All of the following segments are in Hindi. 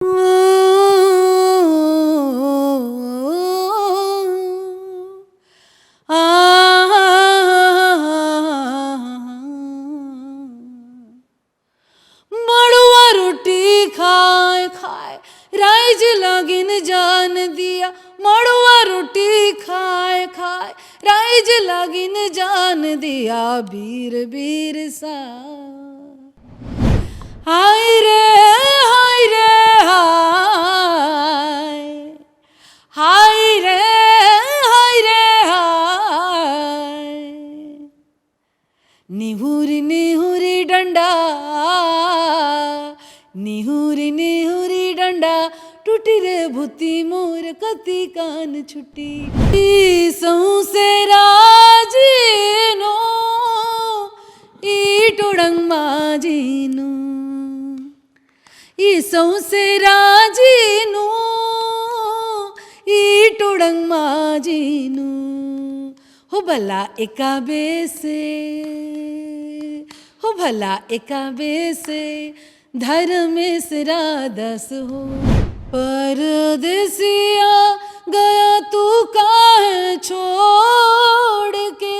मड़ुआ रोटी खाए खाए राइज लागिन जान दिया। मड़ुआ रोटी खाए खाए राइज लागिन जान दिया। बीर बीर सा हाय रे हाय रे हाय हाय रे हाय रे हाय। निहुरी निहुरी डंडा निहुरी निहुरी डंडा टूटी रे भूती मोर कति कान छुटी। सौसे राजीनो ईटोडंग माजीनु ई सौसे राजीनु ईटोडंग माजीनु। हो भला एका बेसे हो भला एका बेसे धर्मेसरा दस हो। परदेसिया गया तू काहे छोड़ के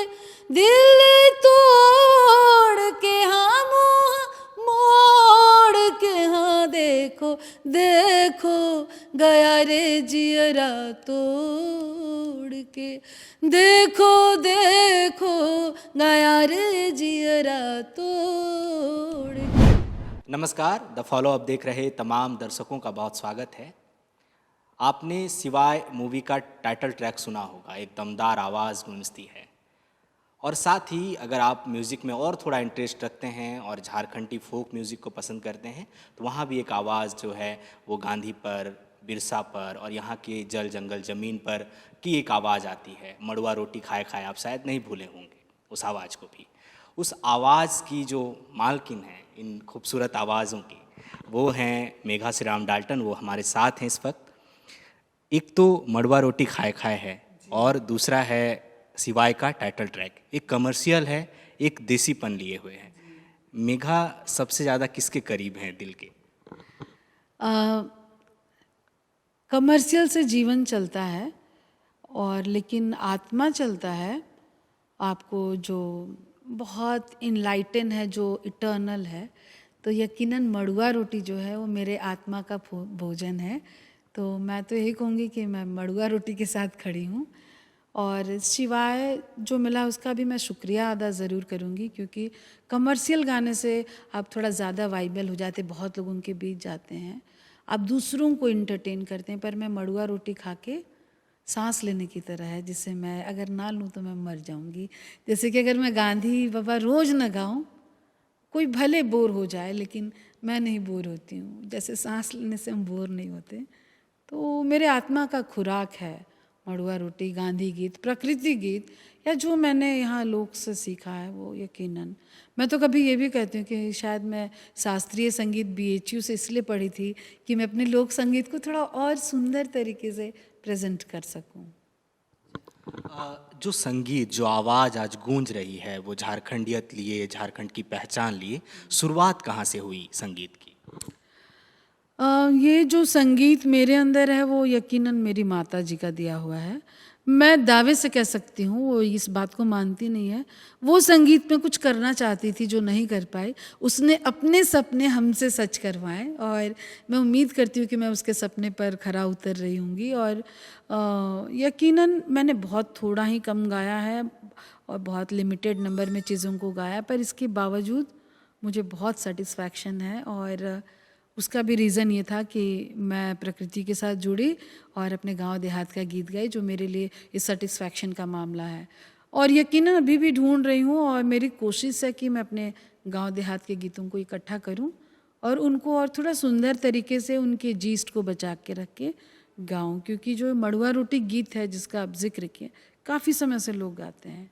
दिल तोड़ के। हाँ मुँह मोड़ के हाँ देखो देखो गया रे जियरा तोड़ के। देखो देखो गया रे जियरा तोड़ के। नमस्कार, द फॉलो अप देख रहे तमाम दर्शकों का बहुत स्वागत है। आपने सिवाय मूवी का टाइटल ट्रैक सुना होगा, एक दमदार आवाज़ गूंजती है। और साथ ही अगर आप म्यूज़िक में और थोड़ा इंटरेस्ट रखते हैं और झारखंडी फोक म्यूज़िक को पसंद करते हैं तो वहाँ भी एक आवाज़ जो है वो गांधी पर, बिरसा पर और यहाँ के जल जंगल ज़मीन पर की एक आवाज़ आती है। मड़ुआ रोटी खाए खाए आप शायद नहीं भूले होंगे उस आवाज़ को भी। उस आवाज़ की जो मालकिन है इन खूबसूरत आवाज़ों की, वो हैं मेघा श्रीराम डाल्टन। वो हमारे साथ हैं इस वक्त। एक तो मड़ुआ रोटी खाए खाए है और दूसरा है सिवाय का टाइटल ट्रैक। एक कमर्शियल है, एक देसीपन लिए हुए है। मेघा सबसे ज़्यादा किसके करीब हैं दिल के? कमर्शियल से जीवन चलता है और लेकिन आत्मा चलता है। आपको जो बहुत इनलाइटन है, जो इटर्नल है, तो यकीनन मड़ुआ रोटी जो है वो मेरे आत्मा का भोजन है। तो मैं तो यही कहूँगी कि मैं मड़ुआ रोटी के साथ खड़ी हूँ। और सिवाय जो मिला उसका भी मैं शुक्रिया अदा ज़रूर करूँगी, क्योंकि कमर्शियल गाने से आप थोड़ा ज़्यादा वाइबल हो जाते, बहुत लोग उनके बीच जाते हैं, आप दूसरों को इंटरटेन करते हैं। पर मैं मड़ुआ रोटी खा के सांस लेने की तरह है, जिससे मैं अगर ना लूँ तो मैं मर जाऊँगी। जैसे कि अगर मैं गांधी बाबा रोज़ न गाऊँ, कोई भले बोर हो जाए लेकिन मैं नहीं बोर होती हूँ। जैसे सांस लेने से हम बोर नहीं होते। तो मेरे आत्मा का खुराक है मड़ुआ रोटी, गांधी गीत, प्रकृति गीत, या जो मैंने यहाँ लोक से सीखा है वो यकीनन। मैं तो कभी ये भी कहती हूँ कि शायद मैं शास्त्रीय संगीत BHU से इसलिए पढ़ी थी कि मैं अपने लोक संगीत को थोड़ा और सुंदर तरीके से प्रेजेंट कर सकूँ। जो संगीत, जो आवाज़ आज गूंज रही है वो झारखंडियत लिए, झारखंड की पहचान लिए, शुरुआत कहाँ से हुई संगीत की? ये जो संगीत मेरे अंदर है वो यकीनन मेरी माता जी का दिया हुआ है। मैं दावे से कह सकती हूँ, वो इस बात को मानती नहीं है। वो संगीत में कुछ करना चाहती थी जो नहीं कर पाई। उसने अपने सपने हमसे सच करवाए और मैं उम्मीद करती हूँ कि मैं उसके सपने पर खरा उतर रही होंगी। और यकीनन मैंने बहुत थोड़ा ही कम गाया है और बहुत लिमिटेड नंबर में चीज़ों को गाया, पर इसके बावजूद मुझे बहुत सेटिस्फैक्शन है। और उसका भी रीज़न ये था कि मैं प्रकृति के साथ जुड़ी और अपने गांव देहात का गीत गाई, जो मेरे लिए इस सेटिस्फैक्शन का मामला है। और यकीनन अभी भी ढूंढ रही हूँ और मेरी कोशिश है कि मैं अपने गांव देहात के गीतों को इकट्ठा करूँ और उनको और थोड़ा सुंदर तरीके से उनके जीस्ट को बचा के रख के गाऊँ। क्योंकि जो मड़ुआ रोटी गीत है जिसका आप जिक्र किए, काफ़ी समय से लोग गाते हैं,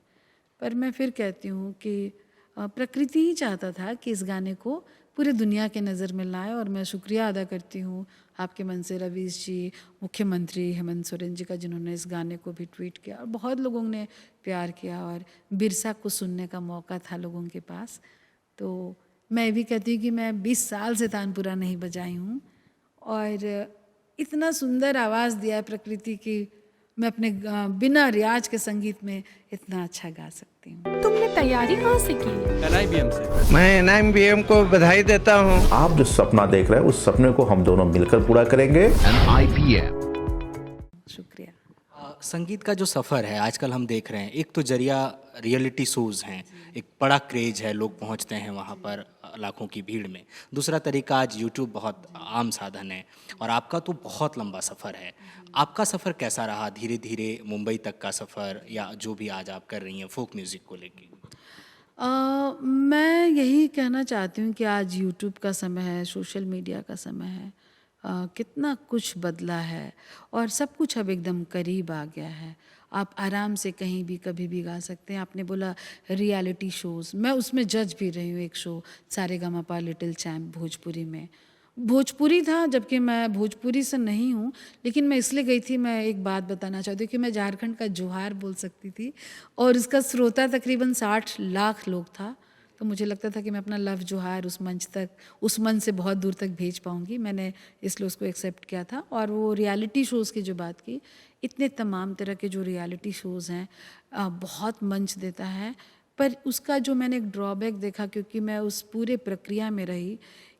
पर मैं फिर कहती हूँ कि प्रकृति ही चाहता था कि इस गाने को पूरे दुनिया के नज़र में लाए। और मैं शुक्रिया अदा करती हूँ आपके मन से रवीश जी, मुख्यमंत्री हेमंत सोरेन जी का, जिन्होंने इस गाने को भी ट्वीट किया और बहुत लोगों ने प्यार किया। और बिरसा को सुनने का मौका था लोगों के पास। तो मैं भी कहती हूँ कि मैं 20 साल से तानपुरा नहीं बजाई हूँ और इतना सुंदर आवाज़ दिया है प्रकृति की, मैं अपने बिना रियाज के संगीत में इतना अच्छा गा सकती हूँ। तुमने तैयारी कहाँ से की? NIBM से। मैं NIBM को बधाई देता हूँ। आप जो सपना देख रहे हैं उस सपने को हम दोनों मिलकर पूरा करेंगे। NIBM। शुक्रिया। संगीत का जो सफ़र है आजकल हम देख रहे हैं, एक तो जरिया रियलिटी शोज़ हैं, एक बड़ा क्रेज है, लोग पहुंचते हैं वहां पर लाखों की भीड़ में। दूसरा तरीका आज यूट्यूब बहुत आम साधन है, और आपका तो बहुत लंबा सफ़र है। आपका सफ़र कैसा रहा, धीरे धीरे मुंबई तक का सफ़र, या जो भी आज आप कर रही हैं फोक म्यूज़िक को लेके? मैं यही कहना चाहती हूँ कि आज यूट्यूब का समय है, सोशल मीडिया का समय है। कितना कुछ बदला है और सब कुछ अब एकदम करीब आ गया है। आप आराम से कहीं भी कभी भी गा सकते हैं। आपने बोला रियलिटी शोज़, मैं उसमें जज भी रही हूँ। एक शो सारेगामापा लिटिल चैम्प भोजपुरी में, भोजपुरी था, जबकि मैं भोजपुरी से नहीं हूँ, लेकिन मैं इसलिए गई थी। मैं एक बात बताना चाहती हूँ कि मैं झारखंड का जोहार बोल सकती थी और इसका श्रोता तकरीबन 60 लाख लोग था। तो मुझे लगता था कि मैं अपना लव जोहार उस मंच तक, उस मंच से बहुत दूर तक भेज पाऊँगी। मैंने इसलिए उसको एक्सेप्ट किया था। और वो रियलिटी शोज़ की जो बात की, इतने तमाम तरह के जो रियलिटी शोज़ हैं, बहुत मंच देता है, पर उसका जो मैंने एक ड्रॉबैक देखा, क्योंकि मैं उस पूरे प्रक्रिया में रही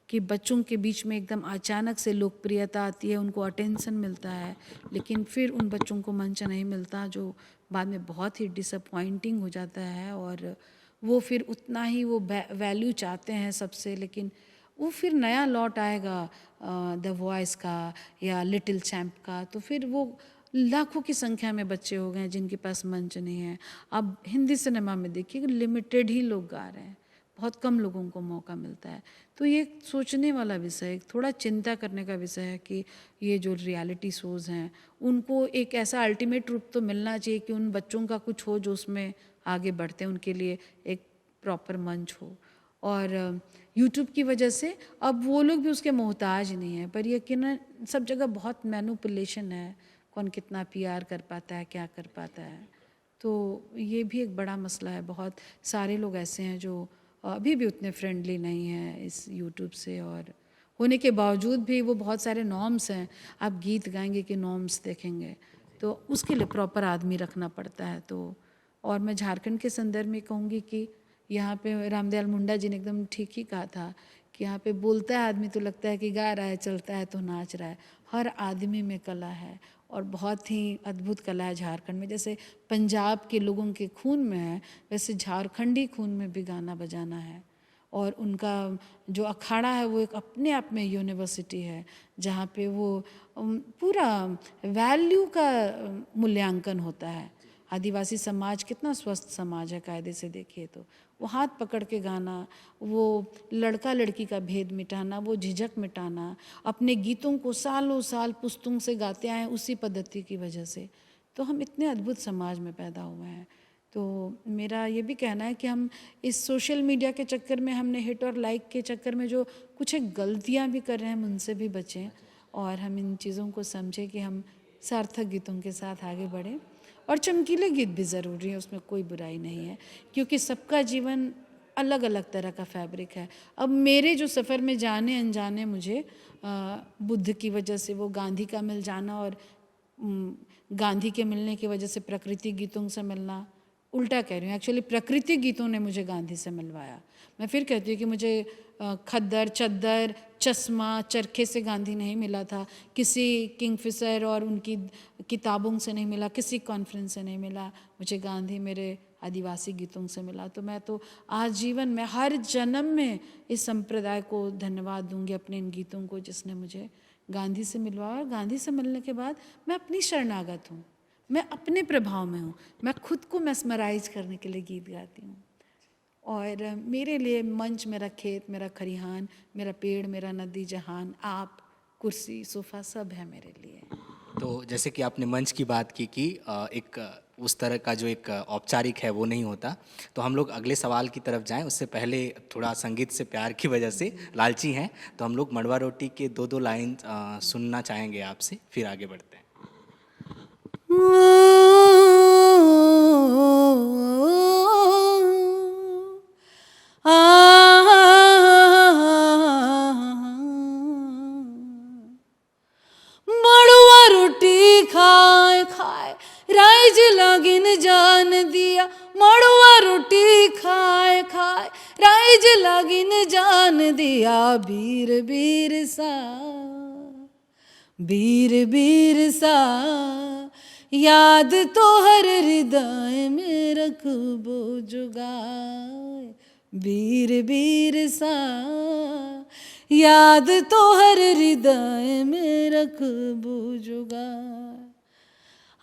कि बच्चों के बीच में एकदम अचानक से लोकप्रियता आती है, उनको अटेंशन मिलता है, लेकिन फिर उन बच्चों को मंच नहीं मिलता, जो बाद में बहुत ही डिसअपॉइंटिंग हो जाता है। और वो फिर उतना ही वो वैल्यू चाहते हैं सबसे, लेकिन वो फिर नया लॉट आएगा द वॉइस का या लिटिल चैम्प का, तो फिर वो लाखों की संख्या में बच्चे हो गए हैं जिनके पास मंच नहीं है। अब हिंदी सिनेमा में देखिए लिमिटेड ही लोग गा रहे हैं, बहुत कम लोगों को मौका मिलता है। तो ये सोचने वाला विषय है, थोड़ा चिंता करने का विषय है कि ये जो रियलिटी शोज़ हैं उनको एक ऐसा अल्टीमेट रूप तो मिलना चाहिए कि उन बच्चों का कुछ हो जो उसमें आगे बढ़ते हैं, उनके लिए एक प्रॉपर मंच हो। और यूट्यूब की वजह से अब वो लोग भी उसके मोहताज नहीं हैं, पर यकीनन सब जगह बहुत मैनिपुलेशन है, कौन कितना PR कर पाता है, क्या कर पाता है। तो ये भी एक बड़ा मसला है। बहुत सारे लोग ऐसे हैं जो अभी भी उतने फ्रेंडली नहीं हैं इस यूट्यूब से, और होने के बावजूद भी वो बहुत सारे नॉर्म्स हैं। आप गीत गाएंगे कि नॉर्म्स देखेंगे, तो उसके लिए प्रॉपर आदमी रखना पड़ता है। तो और मैं झारखंड के संदर्भ में कहूँगी कि यहाँ पे रामदयाल मुंडा जी ने एकदम ठीक ही कहा था कि यहाँ पे बोलता है आदमी तो लगता है कि गा रहा है, चलता है तो नाच रहा है। हर आदमी में कला है और बहुत ही अद्भुत कला है झारखंड में। जैसे पंजाब के लोगों के खून में है, वैसे झारखंडी खून में भी गाना बजाना है। और उनका जो अखाड़ा है वो एक अपने आप में यूनिवर्सिटी है, जहाँ पे वो पूरा वैल्यू का मूल्यांकन होता है। आदिवासी समाज कितना स्वस्थ समाज है, कायदे से देखिए तो वो हाथ पकड़ के गाना, वो लड़का लड़की का भेद मिटाना, वो झिझक मिटाना, अपने गीतों को सालों साल पुस्तों से गाते आए उसी पद्धति की वजह से। तो हम इतने अद्भुत समाज में पैदा हुए हैं। तो मेरा ये भी कहना है कि हम इस सोशल मीडिया के चक्कर में, हमने हिट और लाइक के चक्कर में जो कुछ एक गलतियाँ भी कर रहे हैं, हम उनसे भी बचें और हम इन चीज़ों को समझें कि हम सार्थक गीतों के साथ आगे बढ़ें। और चमकीले गीत भी ज़रूरी है, उसमें कोई बुराई नहीं है, क्योंकि सबका जीवन अलग अलग तरह का फैब्रिक है। अब मेरे जो सफ़र में जाने अनजाने मुझे बुद्ध की वजह से वो गांधी का मिल जाना, और गांधी के मिलने की वजह से प्रकृति गीतों से मिलना, उल्टा कह रही हूँ, एक्चुअली प्रकृति गीतों ने मुझे गांधी से मिलवाया। मैं फिर कहती हूँ कि मुझे खद्दर, चद्दर, चश्मा, चरखे से गांधी नहीं मिला था, किसी किंगफिशर और उनकी किताबों से नहीं मिला, किसी कॉन्फ्रेंस से नहीं मिला, मुझे गांधी मेरे आदिवासी गीतों से मिला। तो मैं तो आजीवन में, हर जन्म में इस संप्रदाय को धन्यवाद दूंगी, अपने इन गीतों को, जिसने मुझे गांधी से मिलवाया। और गांधी से मिलने के बाद मैं अपनी शरणागत हूँ, मैं अपने प्रभाव में हूँ, मैं खुद को मेस्मराइज करने के लिए गीत गाती हूँ। और मेरे लिए मंच, मेरा खेत, मेरा खरिहान, मेरा पेड़, मेरा नदी जहान, आप, कुर्सी, सोफ़ा, सब है मेरे लिए। तो जैसे कि आपने मंच की बात की कि एक उस तरह का जो एक औपचारिक है वो नहीं होता, तो हम लोग अगले सवाल की तरफ जाएं। उससे पहले थोड़ा संगीत से प्यार की वजह से लालची हैं, तो हम लोग मड़वा रोटी के दो लाइन सुनना चाहेंगे आपसे, फिर आगे बढ़ते हैं। राइज लागिन जान दिया मड़ुआ रोटी खाए खाए, राइज लागिन जान दिया बीर बीर सा, बीर बीर सा, याद तो हर हृदय में रखबो जुगाए, बीर बीर सा, याद तो हर हृदय में रखबो जुगाए।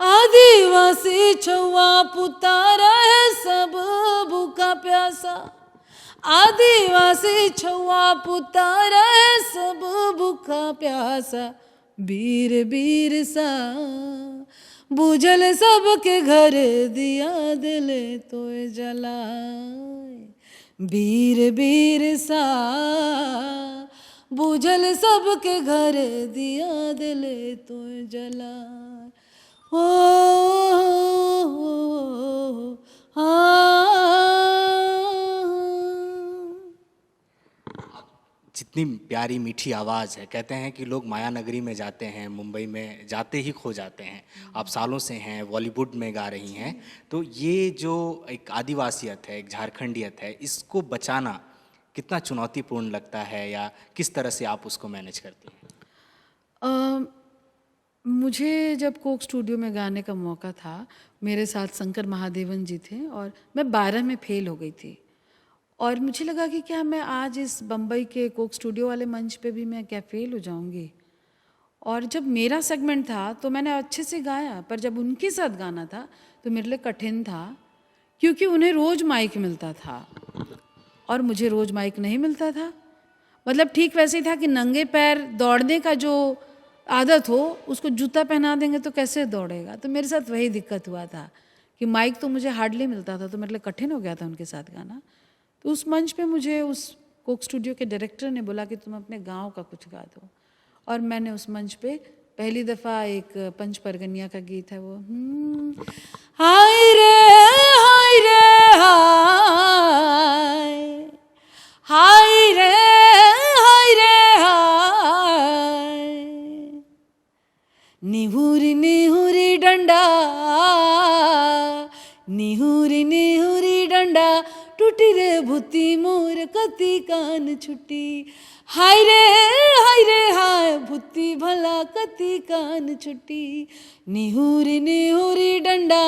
आदिवासी छुआ पुतारा है सब भूखा प्यासा, आदिवासी छुआ पुतारा है सब भूखा प्यासा, बीर बीर सा, बुझल सबके घर दिया दिल तो जलाए, बीर बीर सा, बुझल सबके घर दिया दिल तो जलाए। ओ जितनी प्यारी मीठी आवाज़ है, कहते हैं कि लोग माया नगरी में जाते हैं, मुंबई में जाते ही खो जाते हैं। आप सालों से हैं, बॉलीवुड में गा रही हैं, तो ये जो एक आदिवासियत है, एक झारखंडियत है, इसको बचाना कितना चुनौतीपूर्ण लगता है, या किस तरह से आप उसको मैनेज करती हैं? मुझे जब कोक स्टूडियो में गाने का मौका था, मेरे साथ शंकर महादेवन जी थे और मैं 12 में फेल हो गई थी, और मुझे लगा कि क्या मैं आज इस बम्बई के कोक स्टूडियो वाले मंच पे भी मैं क्या फेल हो जाऊंगी। और जब मेरा सेगमेंट था तो मैंने अच्छे से गाया, पर जब उनके साथ गाना था तो मेरे लिए कठिन था, क्योंकि उन्हें रोज़ माइक मिलता था और मुझे रोज़ माइक नहीं मिलता था। मतलब ठीक वैसे ही था कि नंगे पैर दौड़ने का जो आदत हो, उसको जूता पहना देंगे तो कैसे दौड़ेगा। तो मेरे साथ वही दिक्कत हुआ था कि माइक तो मुझे हार्डली मिलता था, तो मेरे लिए कठिन हो गया था उनके साथ गाना। तो उस मंच पे मुझे उस कोक स्टूडियो के डायरेक्टर ने बोला कि तुम अपने गांव का कुछ गा दो, और मैंने उस मंच पे पहली दफ़ा एक पंच परगनिया का गीत है वो, हाय रे हाय रे हाय, हाय रे हाय रे हाय, निहुरी निहुरी डंडा, निहुरी निहुरी डंडा, टूटी रे भूती मोर कति कान छुट्टी, हाय रे हाय भूती भला कति कान छुट्टी, निहुरी निहुरी डंडा,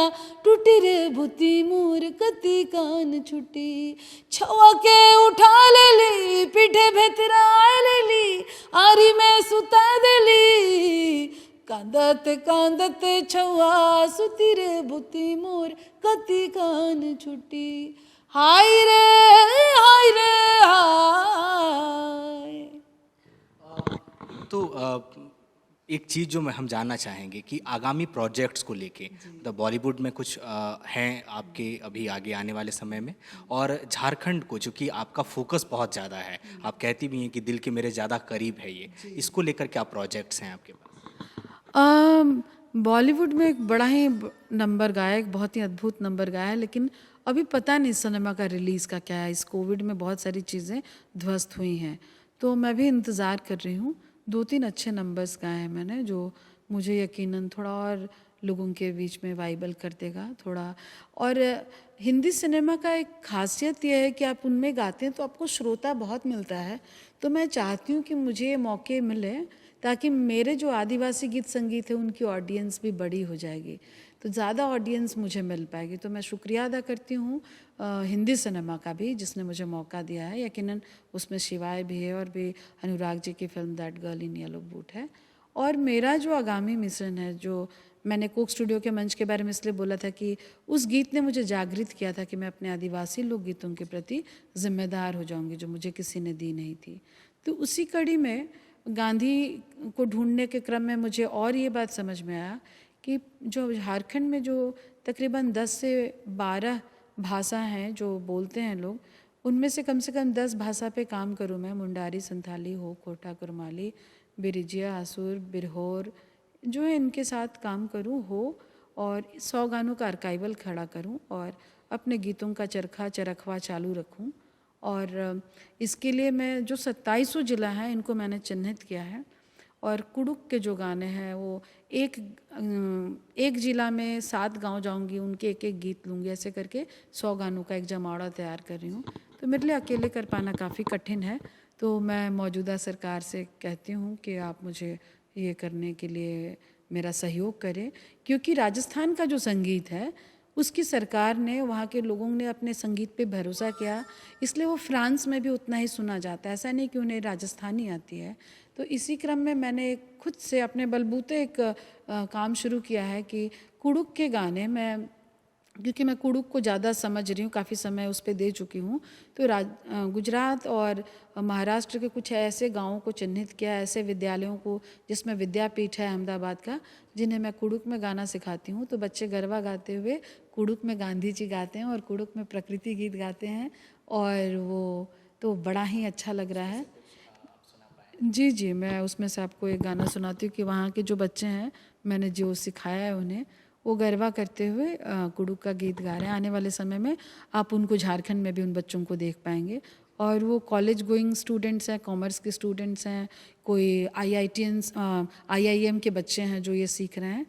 टूटी रे भूती मोर कति कान छुट्टी, छवा के उठा ले ली, पीठे भेतरा ले ली, आरी में सुता देली, कांदत कांदत छवा सुती रे भूती मोर कति कान छुट्टी, हाय रे हाय रे हाय। तो एक चीज़ जो हम जानना चाहेंगे कि आगामी प्रोजेक्ट्स को लेके द बॉलीवुड में कुछ हैं आपके अभी आगे आने वाले समय में, और झारखंड को, जो कि आपका फोकस बहुत ज़्यादा है, आप कहती भी हैं कि दिल के मेरे ज़्यादा करीब है ये, इसको लेकर क्या प्रोजेक्ट्स हैं आपके पास? बॉलीवुड में एक बड़ा ही नंबर गाया, एक बहुत ही अद्भुत नंबर गाया है, लेकिन अभी पता नहीं सिनेमा का रिलीज़ का क्या है। इस कोविड में बहुत सारी चीज़ें ध्वस्त हुई हैं, तो मैं भी इंतज़ार कर रही हूँ। 2-3 अच्छे नंबर्स गाए हैं मैंने, जो मुझे यकीनन थोड़ा और लोगों के बीच में वाइबल कर देगा थोड़ा। और हिंदी सिनेमा का एक खासियत यह है कि आप उनमें गाते हैं तो आपको श्रोता बहुत मिलता है, तो मैं चाहती हूँ कि मुझे ये मौके मिले ताकि मेरे जो आदिवासी गीत संगीत है उनकी ऑडियंस भी बड़ी हो जाएगी, तो ज़्यादा ऑडियंस मुझे मिल पाएगी। तो मैं शुक्रिया अदा करती हूँ हिंदी सिनेमा का भी, जिसने मुझे मौका दिया है। यकीनन उसमें शिवाय भी है, और भी अनुराग जी की film that girl in yellow boot है। और मेरा जो आगामी मिशन है, जो मैंने कोक स्टूडियो के मंच के बारे में इसलिए बोला था कि उस गीत ने मुझे जागृत किया था कि मैं अपने आदिवासी लोकगीतों के प्रति जिम्मेदार हो जाऊंगी, जो मुझे किसी ने दी नहीं थी। तो उसी कड़ी में गांधी को ढूंढने के क्रम में मुझे और ये बात समझ में आया कि जो झारखंड में जो तकरीबन 10 से 12 भाषा हैं जो बोलते हैं लोग, उनमें से कम 10 भाषा पे काम करूँ मैं। मुंडारी, संथाली, हो, कोटा, कुरमाली, बिरिजिया, आसुर, बिरहोर, जो है इनके साथ काम करूँ हो, और 100 गानों का आर्काइवल खड़ा करूँ और अपने गीतों का चरखा चरखवा चालू रखूँ। और इसके लिए मैं जो 2700 जिला हैं इनको मैंने चिन्हित किया है, और कुडुक के जो गाने हैं वो एक ज़िला में 7 गांव जाऊंगी, उनके एक एक गीत लूँगी, ऐसे करके 100 गानों का एक जमावड़ा तैयार कर रही हूँ। तो मेरे लिए अकेले कर पाना काफ़ी कठिन है। तो मैं मौजूदा सरकार से कहती हूँ कि आप मुझे ये करने के लिए मेरा सहयोग करें, क्योंकि राजस्थान का जो संगीत है उसकी सरकार ने, वहाँ के लोगों ने अपने संगीत पे भरोसा किया, इसलिए वो फ्रांस में भी उतना ही सुना जाता है। ऐसा नहीं कि उन्हें राजस्थानी आती है। तो इसी क्रम में मैंने खुद से अपने बलबूते एक काम शुरू किया है कि कुडुक के गाने मैं, क्योंकि मैं कुडुक को ज़्यादा समझ रही हूँ, काफ़ी समय उस पर दे चुकी हूँ, तो गुजरात और महाराष्ट्र के कुछ ऐसे गांवों को चिन्हित किया, ऐसे विद्यालयों को जिसमें विद्यापीठ है अहमदाबाद का, जिन्हें मैं कुडुक में गाना सिखाती हूँ। तो बच्चे गरबा गाते हुए कुडुक में गांधी जी गाते हैं और कुडुक में प्रकृति गीत गाते हैं, और वो तो बड़ा ही अच्छा लग रहा है। जी जी, मैं उसमें से आपको एक गाना सुनाती हूँ कि वहाँ के जो बच्चे हैं, मैंने जो सिखाया है उन्हें, वो गरबा करते हुए कुडुक का गीत गा रहे हैं। आने वाले समय में आप उनको झारखंड में भी उन बच्चों को देख पाएंगे। और वो कॉलेज गोइंग स्टूडेंट्स हैं, कॉमर्स के स्टूडेंट्स हैं, कोई IIM के बच्चे हैं जो ये सीख रहे हैं।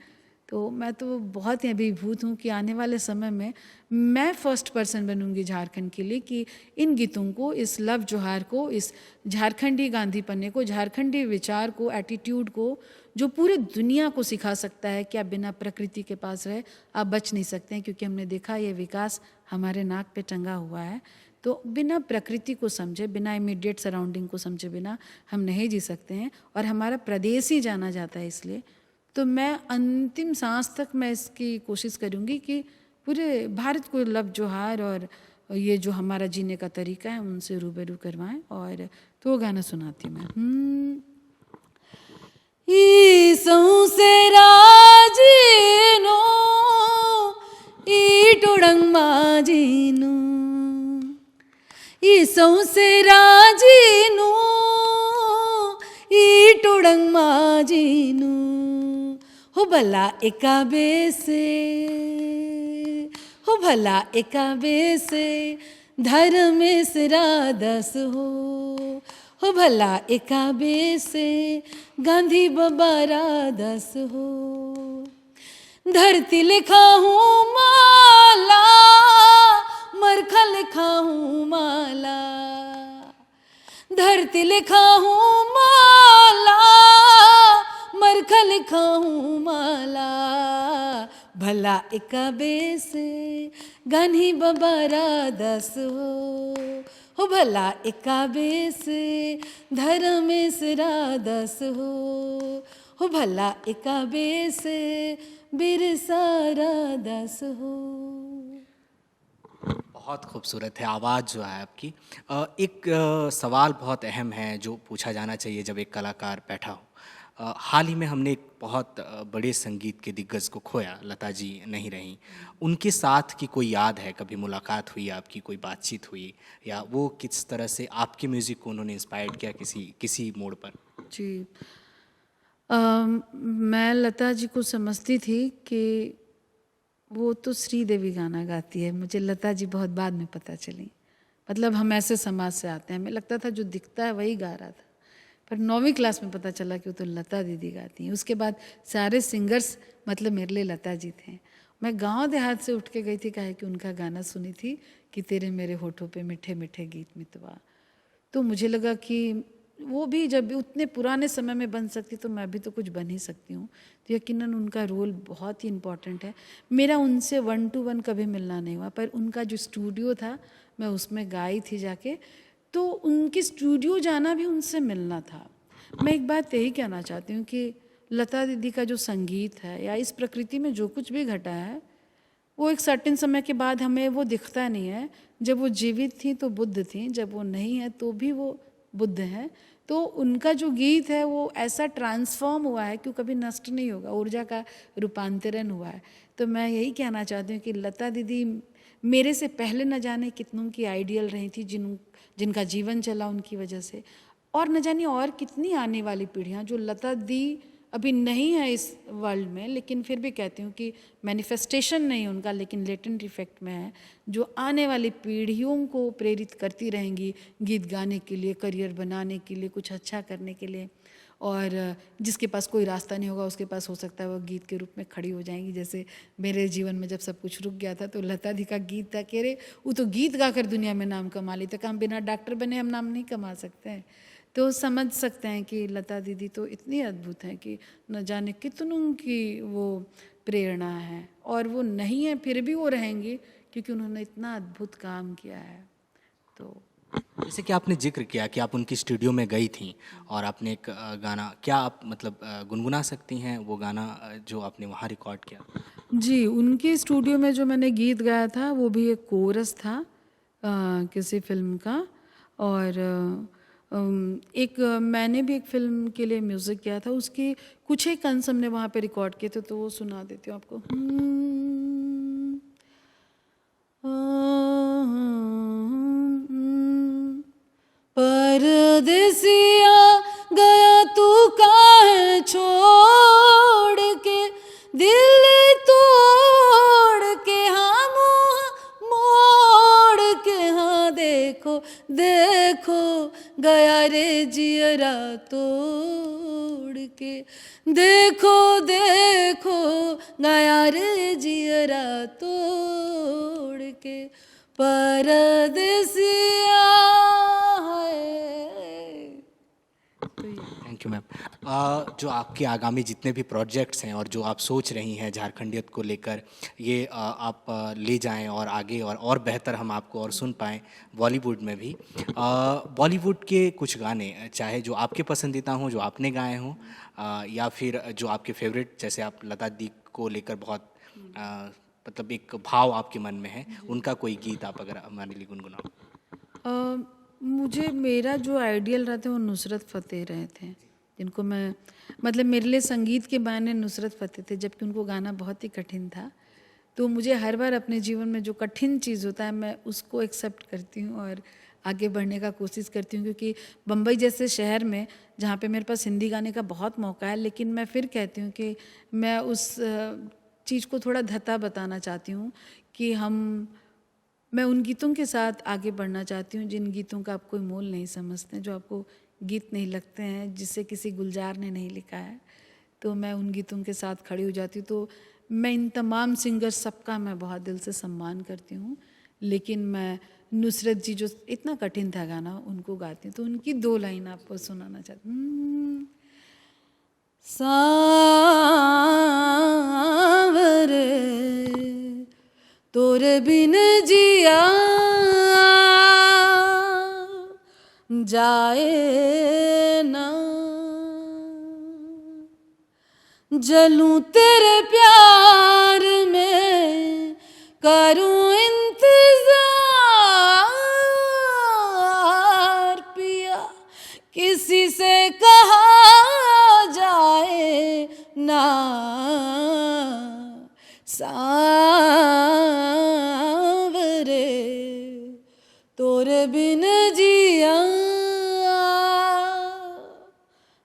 तो मैं तो बहुत ही अभिभूत हूँ कि आने वाले समय में मैं फर्स्ट पर्सन बनूंगी झारखंड के लिए कि इन गीतों को, इस लव जोहार को, इस झारखंडी गांधी पन्ने को, झारखंडी विचार को, एटीट्यूड को, जो पूरे दुनिया को सिखा सकता है कि आप बिना प्रकृति के पास रहे आप बच नहीं सकते हैं, क्योंकि हमने देखा ये विकास हमारे नाक पे टंगा हुआ है। तो बिना प्रकृति को समझे, बिना इमीडिएट सराउंडिंग को समझे बिना हम नहीं जी सकते हैं, और हमारा प्रदेश ही जाना जाता है इसलिए। तो मैं अंतिम सांस तक मैं इसकी कोशिश करूँगी कि पूरे भारत को लव जोहार और ये जो हमारा जीने का तरीका है उनसे रूबरू करवाएं। और तो वो गाना सुनाती हूँ मैं। ई सौंसे राजीनो ई टोडंग माजीनो, ई सौंसे राजीनो ई टोडंग माजीनो, हो भला एकाबे से, हो भला एकाबे से धर्मेश राधस हो भला एकाबे से गांधी बाबा राधस हो। धरती लिखा हूँ माला, मरखा लिखा हूँ माला, धरती लिखा हूँ माला, मरखा लिखा हूँ माला, भला एकाबे से गांधी बाबा राधस हो भला एकाबे से धर्मेश राधस हो भला एकाबे से बिरसा राधस हो। बहुत खूबसूरत है आवाज़ जो है आपकी। एक सवाल बहुत अहम है जो पूछा जाना चाहिए जब एक कलाकार बैठा हो। हाल ही में हमने एक बहुत बड़े संगीत के दिग्गज को खोया, लता जी नहीं रहीं। उनके साथ की कोई याद है, कभी मुलाकात हुई आपकी, कोई बातचीत हुई, या वो किस तरह से आपके म्यूज़िक को उन्होंने इंस्पायर किया किसी मोड़ पर? जी, मैं लता जी को समझती थी कि वो तो श्रीदेवी गाना गाती है। मुझे लता जी बहुत बाद में पता चली। मतलब हम ऐसे समाज से आते हैं, हमें लगता था जो दिखता है वही गा रहा था, पर 9वीं क्लास में पता चला कि वो तो लता दीदी गाती हैं। उसके बाद सारे सिंगर्स मतलब मेरे लिए लता जी थे। मैं गांव देहात से उठ के गई थी, काहे कि उनका गाना सुनी थी कि तेरे मेरे होठों पे मीठे मीठे गीत मितवा। तो मुझे लगा कि वो भी जब उतने पुराने समय में बन सकती तो मैं भी तो कुछ बन ही सकती हूँ। तो यकीनन उनका रोल बहुत ही इम्पोर्टेंट है। मेरा उनसे 1 to 1 कभी मिलना नहीं हुआ, पर उनका जो स्टूडियो था मैं उसमें गाई थी जाके, तो उनके स्टूडियो जाना भी उनसे मिलना था। मैं एक बात यही कहना चाहती हूँ कि लता दीदी का जो संगीत है या इस प्रकृति में जो कुछ भी घटा है वो एक सर्टेन समय के बाद हमें वो दिखता नहीं है। जब वो जीवित थी तो बुद्ध थी, जब वो नहीं है तो भी वो बुद्ध हैं। तो उनका जो गीत है वो ऐसा ट्रांसफॉर्म हुआ है कि वो कभी नष्ट नहीं होगा, ऊर्जा का रूपांतरण हुआ है। तो मैं यही कहना चाहती हूँ कि लता दीदी मेरे से पहले न जाने कितनों की आइडियल रही थी, जिनका जीवन चला उनकी वजह से, और न जाने और कितनी आने वाली पीढ़ियाँ जो लता दी अभी नहीं है इस वर्ल्ड में, लेकिन फिर भी कहती हूँ कि मैनिफेस्टेशन नहीं उनका, लेकिन लेटेंट इफेक्ट में है, जो आने वाली पीढ़ियों को प्रेरित करती रहेंगी गीत गाने के लिए, करियर बनाने के लिए, कुछ अच्छा करने के लिए। और जिसके पास कोई रास्ता नहीं होगा उसके पास हो सकता है वो गीत के रूप में खड़ी हो जाएंगी। जैसे मेरे जीवन में जब सब कुछ रुक गया था तो लता दी का गीत था कि रे वो तो गीत गाकर दुनिया में नाम कमा ली, तो हम बिना डॉक्टर बने हम नाम नहीं कमा सकते हैं। तो समझ सकते हैं कि लता दीदी तो इतनी अद्भुत है कि न जाने कितनों की वो प्रेरणा है, और वो नहीं है फिर भी वो रहेंगी क्योंकि उन्होंने इतना अद्भुत काम किया है। तो जैसे कि आपने जिक्र किया कि आप उनकी स्टूडियो में गई थी और आपने एक गाना, क्या आप मतलब गुनगुना सकती हैं वो गाना जो आपने वहाँ रिकॉर्ड किया? जी, उनके स्टूडियो में जो मैंने गीत गाया था वो भी एक कोरस था किसी फिल्म का, और एक मैंने भी एक फिल्म के लिए म्यूज़िक किया था, उसके कुछ एक अंश हमने वहाँ पे रिकॉर्ड किए थे, तो वो सुना देती हूँ आपको। परदेसिया गया तू काहे छोड़ के, दिल तोड़ के, हाँ मुँह मोड़ के, हाँ देखो देखो गया रे जियरा तोड़ के, देखो देखो गया रे जियरा तोड़ के, परदेसिया है। Thank you ma'am. जो आपके आगामी जितने भी प्रोजेक्ट्स हैं और जो आप सोच रही हैं झारखंडियत को लेकर, ये आप ले जाएं और आगे और बेहतर हम आपको और सुन पाएँ बॉलीवुड में भी। बॉलीवुड के कुछ गाने, चाहे जो आपके पसंदीदा हों, जो आपने गाए हों, या फिर जो आपके फेवरेट, जैसे आप लता दी को लेकर बहुत मतलब एक भाव आपके मन में है, उनका कोई गीत आप अगर हमारे लिए गुनगुनाओ। मुझे मेरा जो आइडियल रहा था वो नुसरत फ़तेह रहे थे, जिनको मैं मतलब मेरे लिए संगीत के मायने नुसरत फ़तेह थे, जबकि उनको गाना बहुत ही कठिन था। तो मुझे हर बार अपने जीवन में जो कठिन चीज़ होता है मैं उसको एक्सेप्ट करती हूँ और आगे बढ़ने का कोशिश करती हूँ, क्योंकि बम्बई जैसे शहर में जहाँ पे मेरे पास हिंदी गाने का बहुत मौका है, लेकिन मैं फिर कहती हूँ कि मैं उस चीज़ को थोड़ा धता बताना चाहती हूँ कि मैं उन गीतों के साथ आगे बढ़ना चाहती हूँ जिन गीतों का आप कोई मोल नहीं समझते, जो आपको गीत नहीं लगते हैं, जिसे किसी गुलजार ने नहीं लिखा है, तो मैं उन गीतों के साथ खड़ी हो जाती हूँ। तो मैं इन तमाम सिंगर सबका मैं बहुत दिल से सम्मान करती हूँ, लेकिन मैं नुसरत जी जो इतना कठिन था गाना उनको गाती हूँ। तो उनकी 2 लाइन आपको सुनाना चाहती हूँ। सांवरे तोरे बिन जिया जाए ना, जलूं तेरे प्यार में करूं इंतजार पिया, किसी से कहा जाए ना, सांवरे तोरे बिन जिया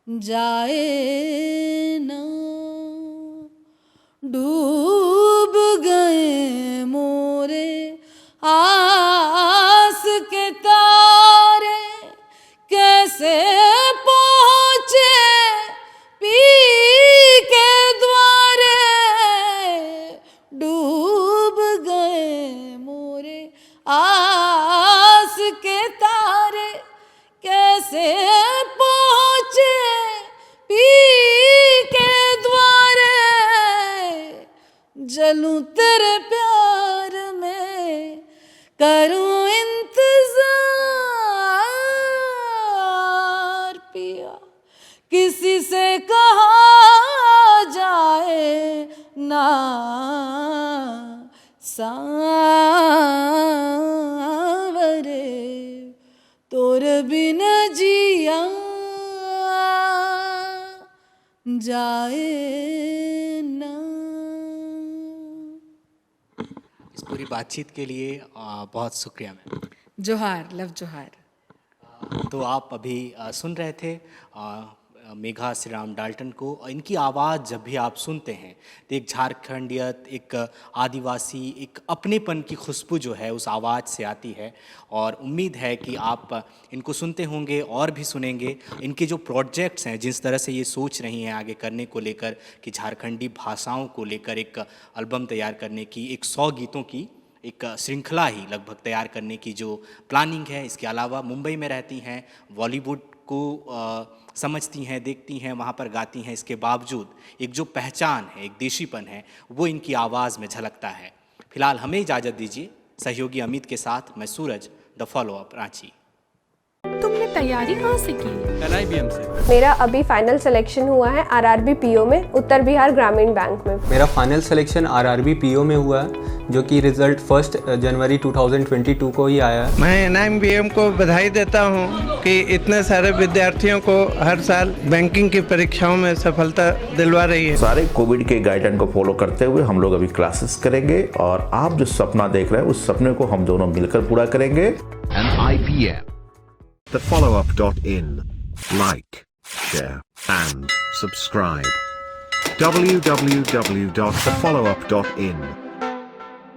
जाए ना, डूब गए मोरे आस के तारे, कैसे पहुँचे पी के द्वारे, डूब गए मोरे आस के तारे, कैसे पहुँचे पी के द्वारे, जलूं तेरे प्यार में करूं इंतजार पिया, किसी से कहा जाए ना, सांवरे तोरे बिन जिया जाए ना। इस पूरी बातचीत के लिए बहुत शुक्रिया मैम। जोहार, लव जोहार। तो आप अभी सुन रहे थे मेघा श्रीराम डाल्टन को। इनकी आवाज़ जब भी आप सुनते हैं तो एक झारखंडियत, एक आदिवासी, एक अपनेपन की खुशबू जो है उस आवाज़ से आती है। और उम्मीद है कि आप इनको सुनते होंगे और भी सुनेंगे। इनके जो प्रोजेक्ट्स हैं, जिस तरह से ये सोच रही हैं आगे करने को लेकर कि झारखंडी भाषाओं को लेकर एक एल्बम तैयार करने की, एक 100 गीतों की एक श्रृंखला ही लगभग तैयार करने की जो प्लानिंग है। इसके अलावा मुंबई में रहती हैं, बॉलीवुड को समझती हैं, देखती हैं, वहाँ पर गाती हैं। इसके बावजूद एक जो पहचान है, एक देशीपन है, वो इनकी आवाज़ में झलकता है। फिलहाल हमें इजाज़त दीजिए। सहयोगी अमित के साथ मैं सूरज, द फॉलो अप, रांची। तुमने तैयारी कहाँ से की? NIBM से। मेरा अभी फाइनल सिलेक्शन हुआ है RRB PO में, उत्तर बिहार ग्रामीण बैंक में। मेरा फाइनल सिलेक्शन RRB PO में हुआ है, जो कि रिजल्ट 1 जनवरी 2022 को ही आया है। मैं NIBM को बधाई देता हूं कि इतने सारे विद्यार्थियों को हर साल बैंकिंग की परीक्षाओं में सफलता दिलवा रही है। सारे कोविड के गाइडलाइन को फॉलो करते हुए हम लोग अभी क्लासेस करेंगे और आप जो सपना देख रहे हैं उस सपने को हम दोनों मिलकर पूरा करेंगे। NIBM. TheFollowUp.in. Like, share, and subscribe. www.thefollowup.in